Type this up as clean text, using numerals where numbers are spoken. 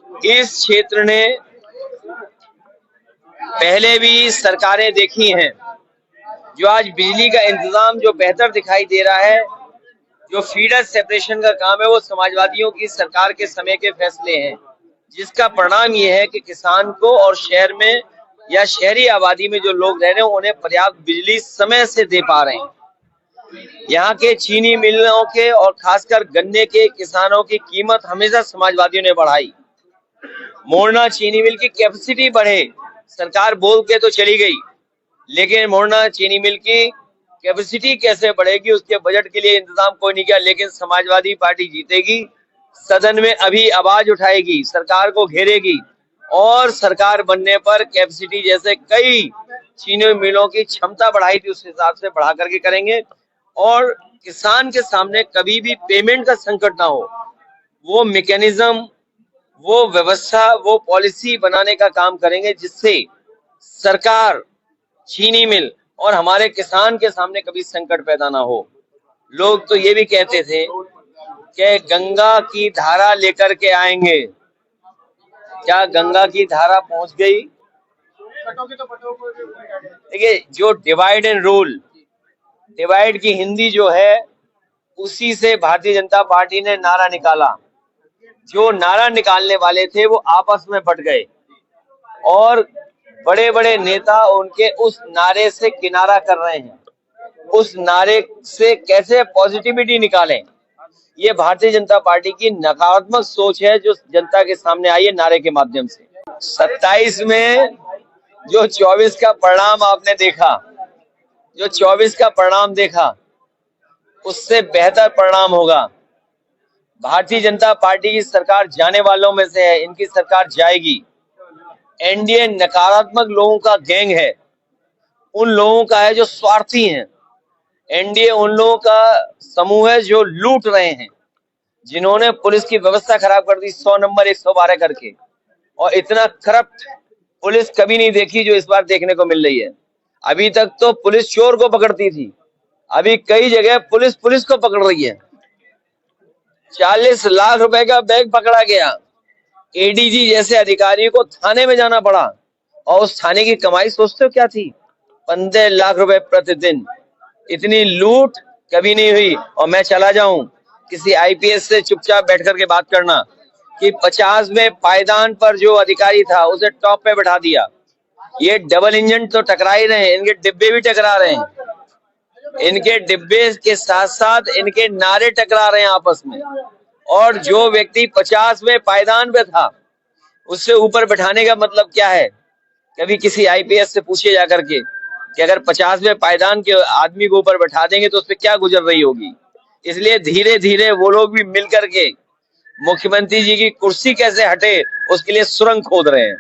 इस क्षेत्र ने पहले भी सरकारें देखी हैं। जो आज बिजली का इंतजाम जो बेहतर दिखाई दे रहा है, जो फीडर सेपरेशन का काम है, वो समाजवादियों की सरकार के समय के फैसले हैं, जिसका परिणाम ये है कि किसान को और शहर में या शहरी आबादी में जो लोग रह रहे हैं उन्हें पर्याप्त बिजली समय से दे पा रहे हैं। यहाँ के चीनी मिलों के और खासकर गन्ने के किसानों की कीमत हमेशा समाजवादियों ने बढ़ाई। मोरना चीनी मिल की कैपेसिटी बढ़े, सरकार बोल के तो चली गई, लेकिन मोरना चीनी मिल की कैपेसिटी कैसे बढ़ेगी उसके बजट के लिए इंतजाम कोई नहीं किया। लेकिन समाजवादी पार्टी जीतेगी, सदन में अभी आवाज उठाएगी, सरकार को घेरेगी और सरकार बनने पर कैपेसिटी जैसे कई चीनी मिलों की क्षमता बढ़ाई थी उस हिसाब से बढ़ा करके करेंगे और किसान के सामने कभी भी पेमेंट का संकट ना हो, वो मैकेनिज्म, वो व्यवस्था, वो पॉलिसी बनाने का काम करेंगे जिससे सरकार, चीनी मिल और हमारे किसान के सामने कभी संकट पैदा ना हो। लोग तो ये भी कहते थे कि गंगा की धारा लेकर के आएंगे। क्या गंगा की धारा पहुंच गई? देखिए, जो डिवाइड एंड रूल, डिवाइड की हिंदी जो है, उसी से भारतीय जनता पार्टी ने नारा निकाला। जो नारा निकालने वाले थे वो आपस में बट गए और बड़े बड़े नेता उनके उस नारे से किनारा कर रहे हैं। उस नारे से कैसे पॉजिटिविटी निकालें, ये भारतीय जनता पार्टी की नकारात्मक सोच है जो जनता के सामने आई है नारे के माध्यम से। 27 में जो 24 का परिणाम आपने देखा, जो 24 का परिणाम देखा, उससे बेहतर परिणाम होगा। भारतीय जनता पार्टी की सरकार जाने वालों में से है, इनकी सरकार जाएगी। एनडीए नकारात्मक लोगों का गैंग है, उन लोगों का है जो स्वार्थी हैं। एनडीए उन लोगों का समूह है जो लूट रहे हैं, जिन्होंने पुलिस की व्यवस्था खराब कर दी 100 नंबर 112 करके, और इतना करप्ट पुलिस कभी नहीं देखी जो इस बार देखने को मिल रही है। अभी तक तो पुलिस चोर को पकड़ती थी, अभी कई जगह पुलिस को पकड़ रही है। 40 लाख रुपए का बैग पकड़ा गया, एडीजी जैसे अधिकारी को थाने में जाना पड़ा, और उस थाने की कमाई सोचते हो क्या थी? 15 लाख रुपए प्रतिदिन। इतनी लूट कभी नहीं हुई। और मैं चला जाऊं किसी आईपीएस से चुपचाप बैठ करके बात करना कि 50 में पायदान पर जो अधिकारी था उसे टॉप पे बैठा दिया। ये डबल इंजन तो टकरा ही रहे हैं, इनके डिब्बे भी टकरा रहे हैं, इनके डिब्बे के साथ साथ इनके नारे टकरा रहे हैं आपस में। और जो व्यक्ति 50 में पायदान पे था उससे ऊपर बैठाने का मतलब क्या है? कभी किसी आईपीएस से पूछिए जाकर के कि अगर 50 में पायदान के आदमी को ऊपर बैठा देंगे तो उस पर क्या गुजर रही होगी। इसलिए धीरे धीरे वो लोग भी मिल करके मुख्यमंत्री जी की कुर्सी कैसे हटे उसके लिए सुरंग खोद रहे हैं।